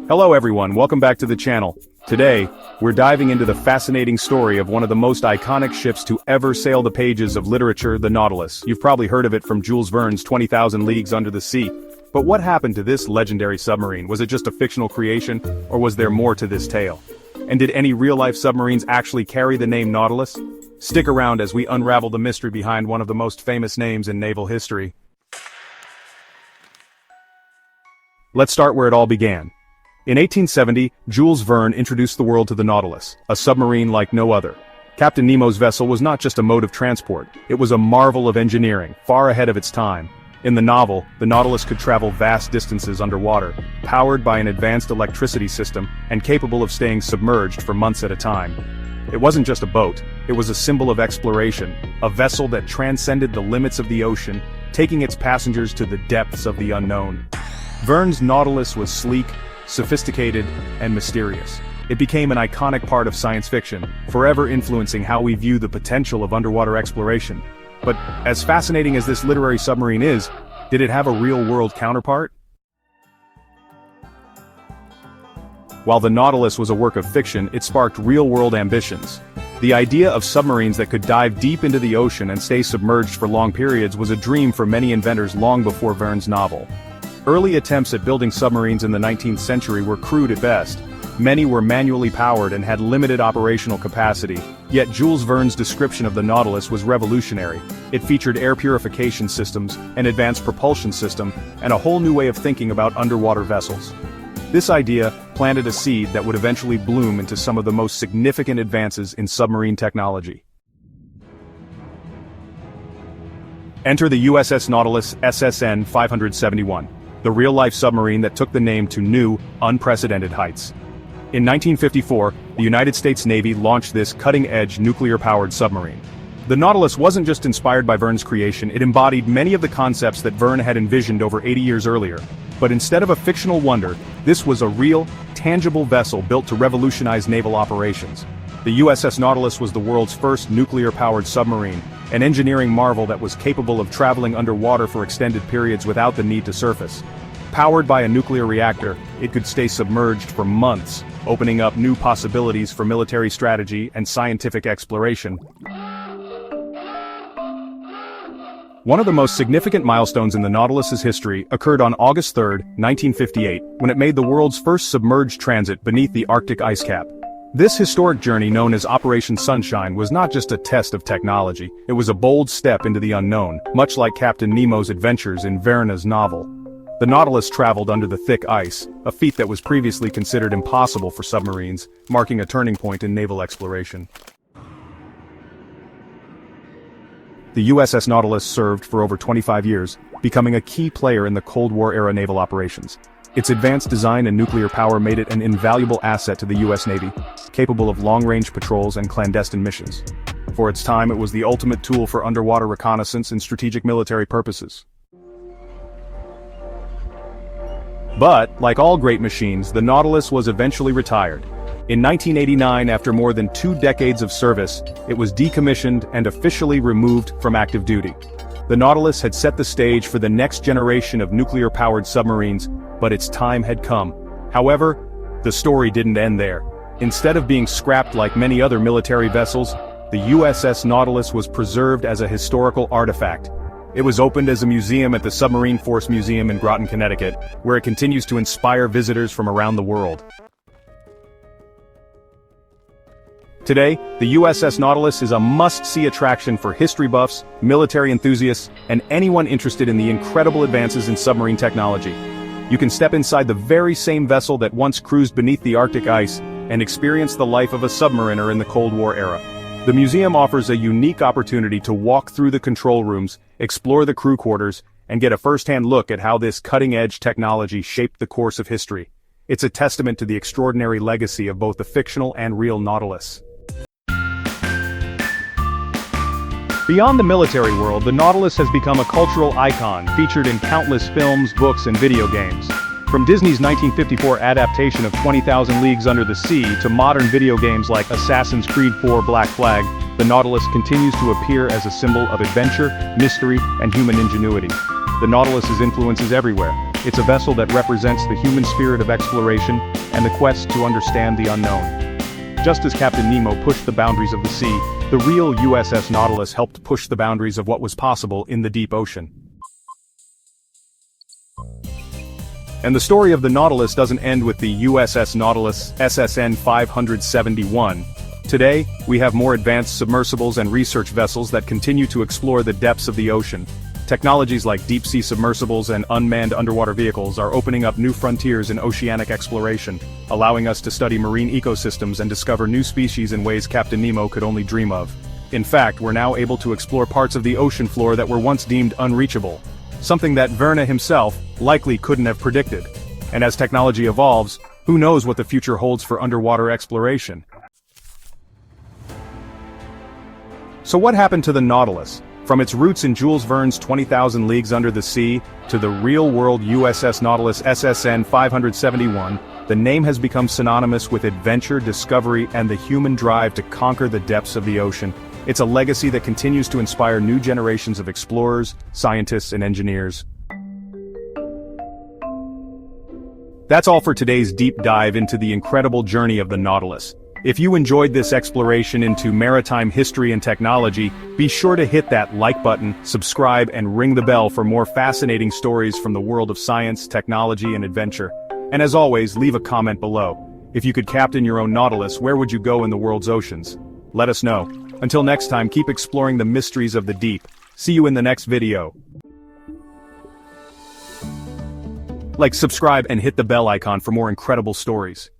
Hello everyone, welcome back to the channel. Today, we're diving into the fascinating story of one of the most iconic ships to ever sail the pages of literature, the Nautilus. You've probably heard of it from Jules Verne's 20,000 Leagues Under the Sea. But what happened to this legendary submarine? Was it just a fictional creation, or was there more to this tale? And did any real-life submarines actually carry the name Nautilus? Stick around as we unravel the mystery behind one of the most famous names in naval history. Let's start where it all began. In 1870, Jules Verne introduced the world to the Nautilus, a submarine like no other. Captain Nemo's vessel was not just a mode of transport, it was a marvel of engineering, far ahead of its time. In the novel, the Nautilus could travel vast distances underwater, powered by an advanced electricity system, and capable of staying submerged for months at a time. It wasn't just a boat, it was a symbol of exploration, a vessel that transcended the limits of the ocean, taking its passengers to the depths of the unknown. Verne's Nautilus was sleek, sophisticated, and mysterious. It became an iconic part of science fiction, forever influencing how we view the potential of underwater exploration. But, as fascinating as this literary submarine is, did it have a real-world counterpart? While the Nautilus was a work of fiction, it sparked real-world ambitions. The idea of submarines that could dive deep into the ocean and stay submerged for long periods was a dream for many inventors long before Verne's novel. Early attempts at building submarines in the 19th century were crude at best. Many were manually powered and had limited operational capacity, yet Jules Verne's description of the Nautilus was revolutionary. It featured air purification systems, an advanced propulsion system, and a whole new way of thinking about underwater vessels. This idea planted a seed that would eventually bloom into some of the most significant advances in submarine technology. Enter the USS Nautilus SSN-571. The real-life submarine that took the name to new, unprecedented heights. In 1954, the United States Navy launched this cutting-edge nuclear-powered submarine. The Nautilus wasn't just inspired by Verne's creation, it embodied many of the concepts that Verne had envisioned over 80 years earlier. But instead of a fictional wonder, this was a real, tangible vessel built to revolutionize naval operations. The USS Nautilus was the world's first nuclear-powered submarine, an engineering marvel that was capable of traveling underwater for extended periods without the need to surface. Powered by a nuclear reactor, it could stay submerged for months, opening up new possibilities for military strategy and scientific exploration. One of the most significant milestones in the Nautilus's history occurred on August 3, 1958, when it made the world's first submerged transit beneath the Arctic ice cap. This historic journey, known as Operation Sunshine, was not just a test of technology, it was a bold step into the unknown, much like Captain Nemo's adventures in Verne's novel. The Nautilus traveled under the thick ice, a feat that was previously considered impossible for submarines, marking a turning point in naval exploration. The USS Nautilus served for over 25 years, becoming a key player in the Cold War-era naval operations. Its advanced design and nuclear power made it an invaluable asset to the U.S. Navy, capable of long-range patrols and clandestine missions. For its time, it was the ultimate tool for underwater reconnaissance and strategic military purposes. But, like all great machines, the Nautilus was eventually retired. In 1989, after more than 2 decades of service, it was decommissioned and officially removed from active duty. The Nautilus had set the stage for the next generation of nuclear-powered submarines, but its time had come. However, the story didn't end there. Instead of being scrapped like many other military vessels, the USS Nautilus was preserved as a historical artifact. It was opened as a museum at the Submarine Force Museum in Groton, Connecticut, where it continues to inspire visitors from around the world. Today, the USS Nautilus is a must-see attraction for history buffs, military enthusiasts, and anyone interested in the incredible advances in submarine technology. You can step inside the very same vessel that once cruised beneath the Arctic ice and experience the life of a submariner in the Cold War era. The museum offers a unique opportunity to walk through the control rooms, explore the crew quarters, and get a first-hand look at how this cutting-edge technology shaped the course of history. It's a testament to the extraordinary legacy of both the fictional and real Nautilus. Beyond the military world, the Nautilus has become a cultural icon, featured in countless films, books, and video games. From Disney's 1954 adaptation of 20,000 Leagues Under the Sea to modern video games like Assassin's Creed 4 Black Flag, the Nautilus continues to appear as a symbol of adventure, mystery, and human ingenuity. The Nautilus's influence is everywhere. It's a vessel that represents the human spirit of exploration, and the quest to understand the unknown. Just as Captain Nemo pushed the boundaries of the sea, the real USS Nautilus helped push the boundaries of what was possible in the deep ocean. And the story of the Nautilus doesn't end with the USS Nautilus SSN-571. Today, we have more advanced submersibles and research vessels that continue to explore the depths of the ocean. Technologies like deep-sea submersibles and unmanned underwater vehicles are opening up new frontiers in oceanic exploration, allowing us to study marine ecosystems and discover new species in ways Captain Nemo could only dream of. In fact, we're now able to explore parts of the ocean floor that were once deemed unreachable, something that Verne himself likely couldn't have predicted. And as technology evolves, who knows what the future holds for underwater exploration? So what happened to the Nautilus? From its roots in Jules Verne's 20,000 Leagues Under the Sea, to the real-world USS Nautilus SSN-571, the name has become synonymous with adventure, discovery, and the human drive to conquer the depths of the ocean. It's a legacy that continues to inspire new generations of explorers, scientists, and engineers. That's all for today's deep dive into the incredible journey of the Nautilus. If you enjoyed this exploration into maritime history and technology, be sure to hit that like button, subscribe, and ring the bell for more fascinating stories from the world of science, technology, and adventure. And as always, leave a comment below. If you could captain your own Nautilus, where would you go in the world's oceans? Let us know. Until next time, keep exploring the mysteries of the deep. See you in the next video. Like, subscribe, and hit the bell icon for more incredible stories.